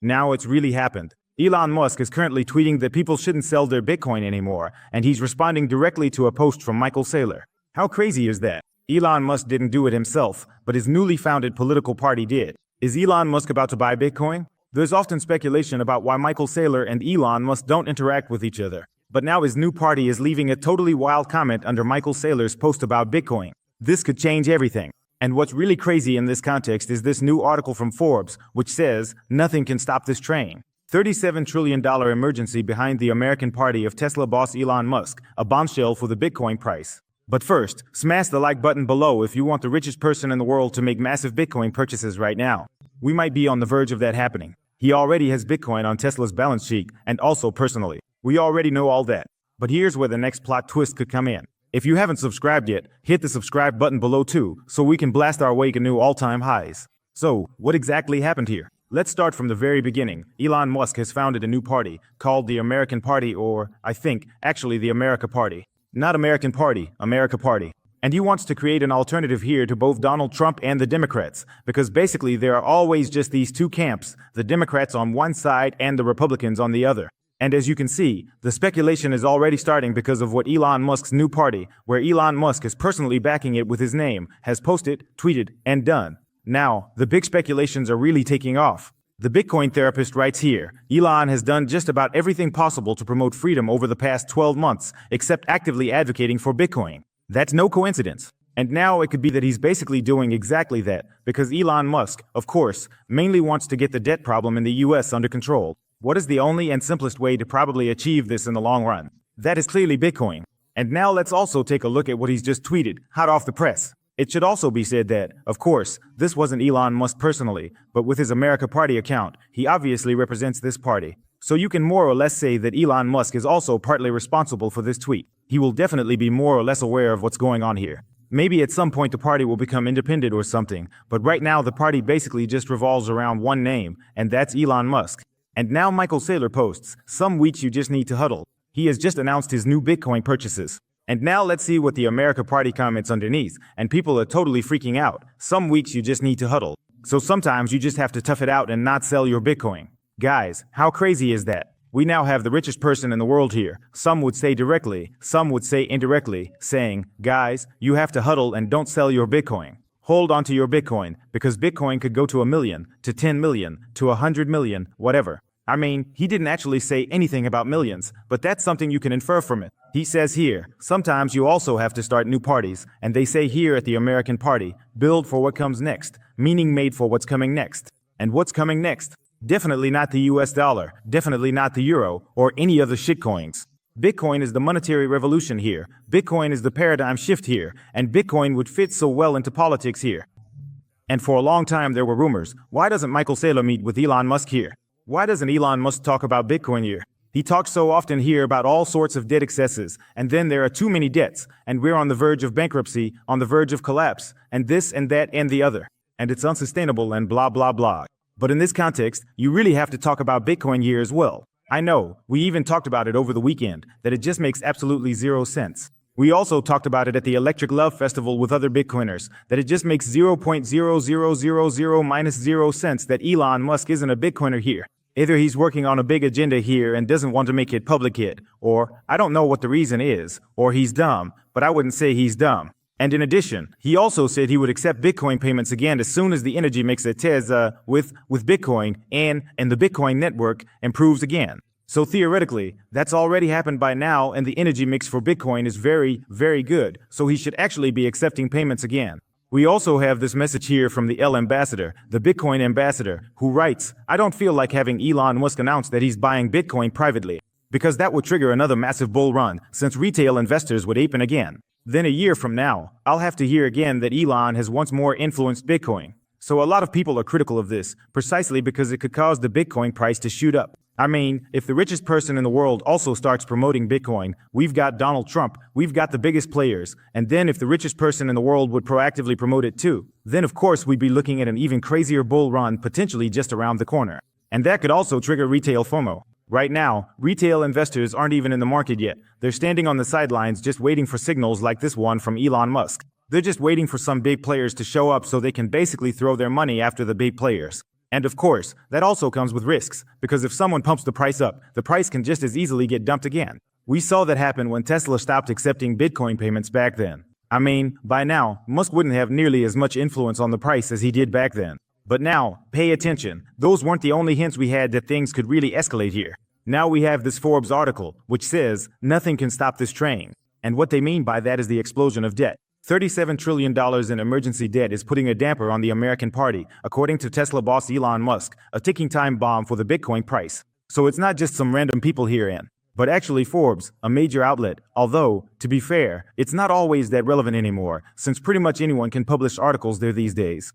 Now it's really happened. Elon Musk is currently tweeting that people shouldn't sell their Bitcoin anymore, and he's responding directly to a post from Michael Saylor. How crazy is that? Elon Musk didn't do it himself, but his newly founded political party did. Is Elon Musk about to buy Bitcoin? There's often speculation about why Michael Saylor and Elon Musk don't interact with each other. But now his new party is leaving a totally wild comment under Michael Saylor's post about Bitcoin. This could change everything. And what's really crazy in this context is this new article from Forbes, which says, nothing can stop this train. $37 trillion emergency behind the American party of Tesla boss Elon Musk, a bombshell for the Bitcoin price. But first, smash the like button below if you want the richest person in the world to make massive Bitcoin purchases right now. We might be on the verge of that happening. He already has Bitcoin on Tesla's balance sheet, and also personally. We already know all that. But here's where the next plot twist could come in. If you haven't subscribed yet, hit the subscribe button below too, so we can blast our way to new all-time highs. So, what exactly happened here? Let's start from the very beginning. Elon Musk has founded a new party, called the American Party, or, I think, actually the America Party. Not American Party, America Party. And he wants to create an alternative here to both Donald Trump and the Democrats, because basically there are always just these two camps, the Democrats on one side and the Republicans on the other. And as you can see, the speculation is already starting because of what Elon Musk's new party, where Elon Musk is personally backing it with his name, has posted, tweeted, and done. Now, the big speculations are really taking off. The Bitcoin therapist writes here, Elon has done just about everything possible to promote freedom over the past 12 months, except actively advocating for Bitcoin. That's no coincidence. And now it could be that he's basically doing exactly that, because Elon Musk, of course, mainly wants to get the debt problem in the US under control. What is the only and simplest way to probably achieve this in the long run? That is clearly Bitcoin. And now let's also take a look at what he's just tweeted, hot off the press. It should also be said that, of course, this wasn't Elon Musk personally, but with his America Party account, he obviously represents this party. So you can more or less say that Elon Musk is also partly responsible for this tweet. He will definitely be more or less aware of what's going on here. Maybe at some point the party will become independent or something, but right now the party basically just revolves around one name, and that's Elon Musk. And now Michael Saylor posts, some weeks you just need to huddle. He has just announced his new Bitcoin purchases. And now let's see what the America Party comments underneath, and people are totally freaking out. Some weeks you just need to huddle. So sometimes you just have to tough it out and not sell your Bitcoin. Guys, how crazy is that? We now have the richest person in the world here. Some would say directly, some would say indirectly, saying, guys, you have to huddle and don't sell your Bitcoin. Hold on to your Bitcoin, because Bitcoin could go to 1 million, to 10 million, to 100 million, whatever. I mean, he didn't actually say anything about millions, but that's something you can infer from it. He says here, sometimes you also have to start new parties, and they say here at the American Party, build for what comes next, meaning made for what's coming next. And what's coming next? Definitely not the US dollar, definitely not the euro, or any other shitcoins. Bitcoin is the monetary revolution here, Bitcoin is the paradigm shift here, and Bitcoin would fit so well into politics here. And for a long time there were rumors, why doesn't Michael Saylor meet with Elon Musk here? Why doesn't Elon Musk talk about Bitcoin here? He talks so often here about all sorts of debt excesses, and then there are too many debts, and we're on the verge of bankruptcy, on the verge of collapse, and this and that and the other. And it's unsustainable and blah blah blah. But in this context, you really have to talk about Bitcoin here as well. I know, we even talked about it over the weekend, that it just makes absolutely zero sense. We also talked about it at the Electric Love Festival with other Bitcoiners, that it just makes 0.0000 minus 0 cents that Elon Musk isn't a Bitcoiner here. Either he's working on a big agenda here and doesn't want to make it public yet, or I don't know what the reason is, or he's dumb, but I wouldn't say he's dumb. And in addition, he also said he would accept Bitcoin payments again as soon as the energy mix at TREZOR with Bitcoin and the Bitcoin network improves again. So theoretically, that's already happened by now, and the energy mix for Bitcoin is very, very good, so he should actually be accepting payments again. We also have this message here from the L ambassador, the Bitcoin ambassador, who writes, I don't feel like having Elon Musk announce that he's buying Bitcoin privately, because that would trigger another massive bull run, since retail investors would ape in again. Then a year from now, I'll have to hear again that Elon has once more influenced Bitcoin. So a lot of people are critical of this, precisely because it could cause the Bitcoin price to shoot up. I mean, if the richest person in the world also starts promoting Bitcoin, we've got Donald Trump, we've got the biggest players, and then if the richest person in the world would proactively promote it too, then of course we'd be looking at an even crazier bull run potentially just around the corner. And that could also trigger retail FOMO. Right now, retail investors aren't even in the market yet. They're standing on the sidelines just waiting for signals like this one from Elon Musk. They're just waiting for some big players to show up so they can basically throw their money after the big players. And of course, that also comes with risks, because if someone pumps the price up, the price can just as easily get dumped again. We saw that happen when Tesla stopped accepting Bitcoin payments back then. I mean, by now, Musk wouldn't have nearly as much influence on the price as he did back then. But now, pay attention, those weren't the only hints we had that things could really escalate here. Now we have this Forbes article, which says, nothing can stop this train. And what they mean by that is the explosion of debt. $37 trillion in emergency debt is putting a damper on the American party, according to Tesla boss Elon Musk, a ticking time bomb for the Bitcoin price. So it's not just some random people herein, but actually Forbes, a major outlet, although, to be fair, it's not always that relevant anymore, since pretty much anyone can publish articles there these days.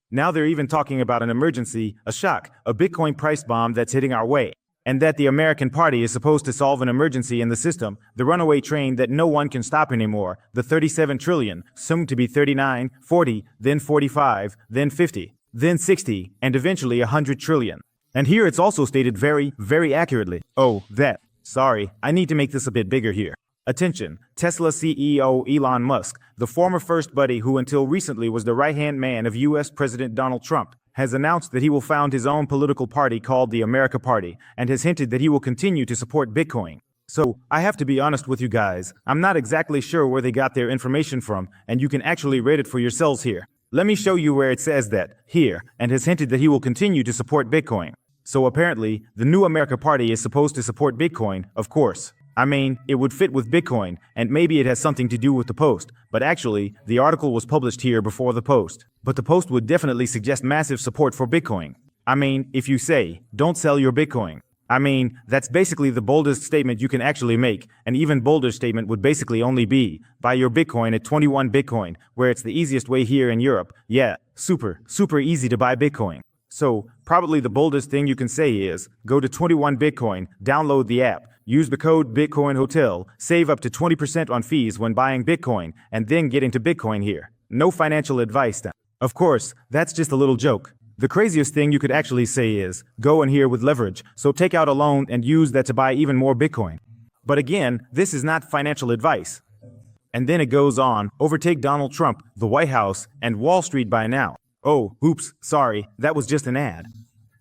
Now they're even talking about an emergency, a shock, a Bitcoin price bomb that's hitting our way. And that the American party is supposed to solve an emergency in the system, the runaway train that no one can stop anymore, the 37 trillion, soon to be 39, 40, then 45, then 50, then 60, and eventually 100 trillion. And here it's also stated very, very accurately. Oh, that. Sorry, I need to make this a bit bigger here. Attention, Tesla CEO Elon Musk, the former first buddy who until recently was the right-hand man of US President Donald Trump, has announced that he will found his own political party called the America Party, and has hinted that he will continue to support Bitcoin. So, I have to be honest with you guys, I'm not exactly sure where they got their information from, and you can actually read it for yourselves here. Let me show you where it says that, here, and has hinted that he will continue to support Bitcoin. So apparently, the new America Party is supposed to support Bitcoin, of course. I mean, it would fit with Bitcoin, and maybe it has something to do with the post, but actually, the article was published here before the post. But the post would definitely suggest massive support for Bitcoin. I mean, if you say, don't sell your Bitcoin. I mean, that's basically the boldest statement you can actually make. An even bolder statement would basically only be, buy your Bitcoin at 21 Bitcoin, where it's the easiest way here in Europe. Yeah, super easy to buy Bitcoin. So, probably the boldest thing you can say is, go to 21 Bitcoin, download the app, use the code BitcoinHotel, save up to 20% on fees when buying Bitcoin, and then get into Bitcoin here. No financial advice then. Of course, that's just a little joke. The craziest thing you could actually say is, go in here with leverage, so take out a loan and use that to buy even more Bitcoin. But again, this is not financial advice. And then it goes on, overtake Donald Trump, the White House, and Wall Street by now. Oh, oops, sorry, that was just an ad.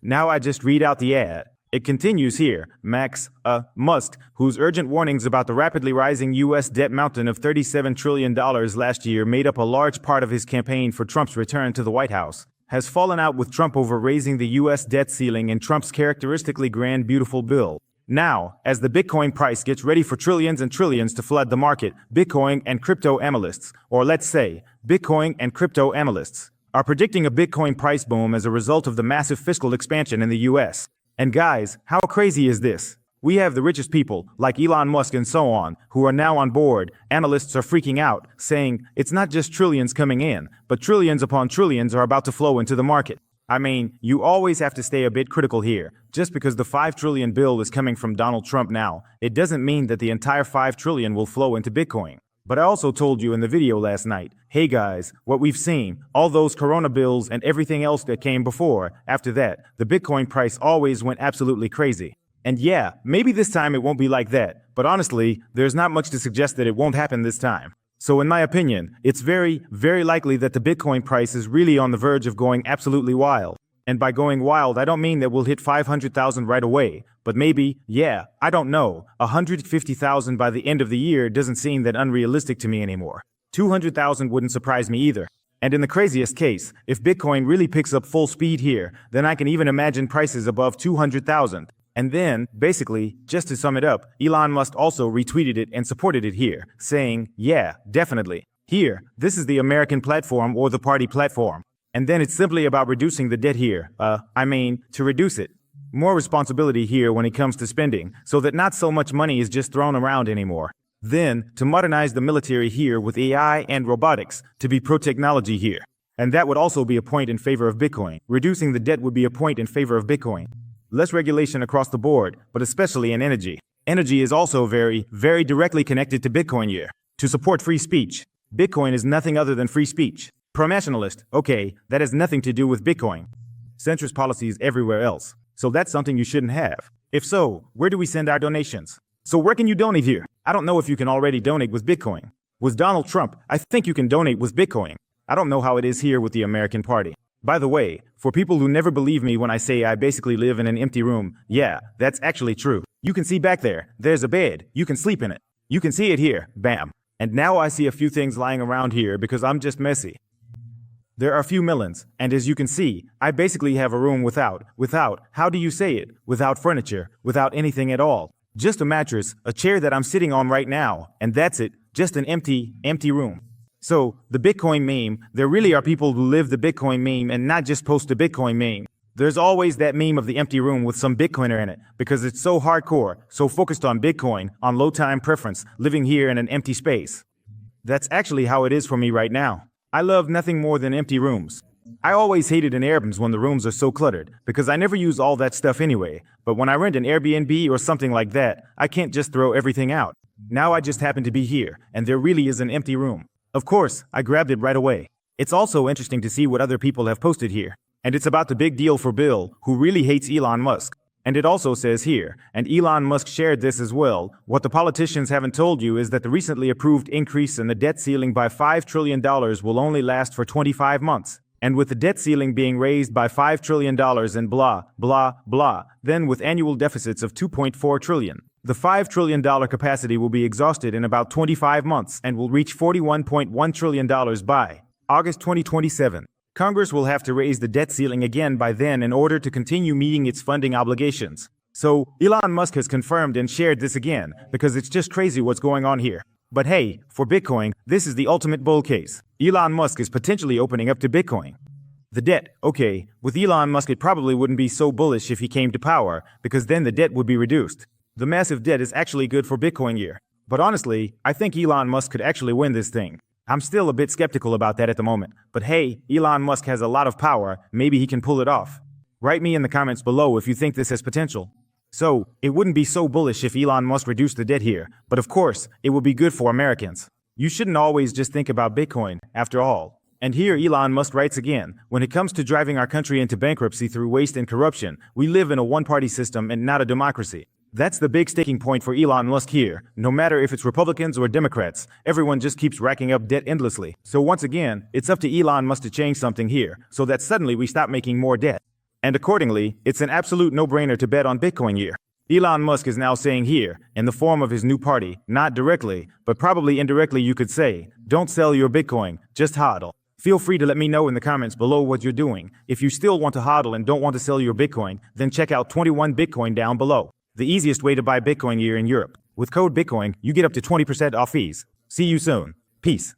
Now I just read out the ad. It continues here, Musk, whose urgent warnings about the rapidly rising U.S. debt mountain of $37 trillion last year made up a large part of his campaign for Trump's return to the White House, has fallen out with Trump over raising the U.S. debt ceiling in Trump's characteristically grand beautiful bill. Now, as the Bitcoin price gets ready for trillions and trillions to flood the market, Bitcoin and crypto analysts, or let's say, Bitcoin and crypto analysts, are predicting a Bitcoin price boom as a result of the massive fiscal expansion in the US. And guys, how crazy is this? We have the richest people, like Elon Musk and so on, who are now on board. Analysts are freaking out, saying, it's not just trillions coming in, but trillions upon trillions are about to flow into the market. I mean, you always have to stay a bit critical here. Just because the $5 trillion bill is coming from Donald Trump now, it doesn't mean that the entire $5 trillion will flow into Bitcoin. But I also told you in the video last night, hey guys, what we've seen, all those corona bills and everything else that came before, after that, the Bitcoin price always went absolutely crazy. And yeah, maybe this time it won't be like that, but honestly, there's not much to suggest that it won't happen this time. So in my opinion, it's very, very likely that the Bitcoin price is really on the verge of going absolutely wild. And by going wild, I don't mean that we'll hit 500,000 right away, but maybe, yeah, I don't know, 150,000 by the end of the year doesn't seem that unrealistic to me anymore. 200,000 wouldn't surprise me either. And in the craziest case, if Bitcoin really picks up full speed here, then I can even imagine prices above 200,000. And then, basically, just to sum it up, Elon Musk also retweeted it and supported it here, saying, yeah, definitely. Here, this is the American platform or the party platform. And then it's simply about reducing the debt here. To reduce it. More responsibility here when it comes to spending, so that not so much money is just thrown around anymore. Then, to modernize the military here with AI and robotics, to be pro-technology here. And that would also be a point in favor of Bitcoin. Reducing the debt would be a point in favor of Bitcoin. Less regulation across the board, but especially in energy. Energy is also very, very directly connected to Bitcoin here. To support free speech. Bitcoin is nothing other than free speech. Pro-nationalist, okay, that has nothing to do with Bitcoin. Centrist policies everywhere else. So that's something you shouldn't have. If so, where do we send our donations? So where can you donate here? I don't know if you can already donate with Bitcoin. With Donald Trump, I think you can donate with Bitcoin. I don't know how it is here with the American Party. By the way, for people who never believe me when I say I basically live in an empty room, yeah, that's actually true. You can see back there, there's a bed, you can sleep in it. You can see it here, bam. And now I see a few things lying around here because I'm just messy. There are a few melons, and as you can see, I basically have a room without, how do you say it, without furniture, without anything at all. Just a mattress, a chair that I'm sitting on right now, and that's it, just an empty room. So, the Bitcoin meme, there really are people who live the Bitcoin meme and not just post the Bitcoin meme. There's always that meme of the empty room with some Bitcoiner in it, because it's so hardcore, so focused on Bitcoin, on low time preference, living here in an empty space. That's actually how it is for me right now. I love nothing more than empty rooms. I always hated in Airbnbs when the rooms are so cluttered, because I never use all that stuff anyway, but when I rent an Airbnb or something like that, I can't just throw everything out. Now I just happen to be here, and there really is an empty room. Of course, I grabbed it right away. It's also interesting to see what other people have posted here. And it's about the big deal for Bill, who really hates Elon Musk. And it also says here, and Elon Musk shared this as well, what the politicians haven't told you is that the recently approved increase in the debt ceiling by $5 trillion will only last for 25 months. And with the debt ceiling being raised by $5 trillion and blah, blah, blah, then with annual deficits of $2.4 trillion. The $5 trillion capacity will be exhausted in about 25 months and will reach $41.1 trillion by August 2027. Congress will have to raise the debt ceiling again by then in order to continue meeting its funding obligations. So, Elon Musk has confirmed and shared this again, because it's just crazy what's going on here. But hey, for Bitcoin, this is the ultimate bull case. Elon Musk is potentially opening up to Bitcoin. The debt, okay, with Elon Musk it probably wouldn't be so bullish if he came to power, because then the debt would be reduced. The massive debt is actually good for Bitcoin year. But honestly, I think Elon Musk could actually win this thing. I'm still a bit skeptical about that at the moment. But hey, Elon Musk has a lot of power, maybe he can pull it off. Write me in the comments below if you think this has potential. So, it wouldn't be so bullish if Elon Musk reduced the debt here, but of course, it would be good for Americans. You shouldn't always just think about Bitcoin, after all. And here Elon Musk writes again, when it comes to driving our country into bankruptcy through waste and corruption, we live in a one-party system and not a democracy. That's the big sticking point for Elon Musk here. No matter if it's Republicans or Democrats, everyone just keeps racking up debt endlessly. So once again, it's up to Elon Musk to change something here, so that suddenly we stop making more debt. And accordingly, it's an absolute no-brainer to bet on Bitcoin year. Elon Musk is now saying here, in the form of his new party, not directly, but probably indirectly you could say, don't sell your Bitcoin, just HODL. Feel free to let me know in the comments below what you're doing. If you still want to HODL and don't want to sell your Bitcoin, then check out 21 Bitcoin down below. The easiest way to buy Bitcoin year in Europe. With code Bitcoin, you get up to 20% off fees. See you soon. Peace.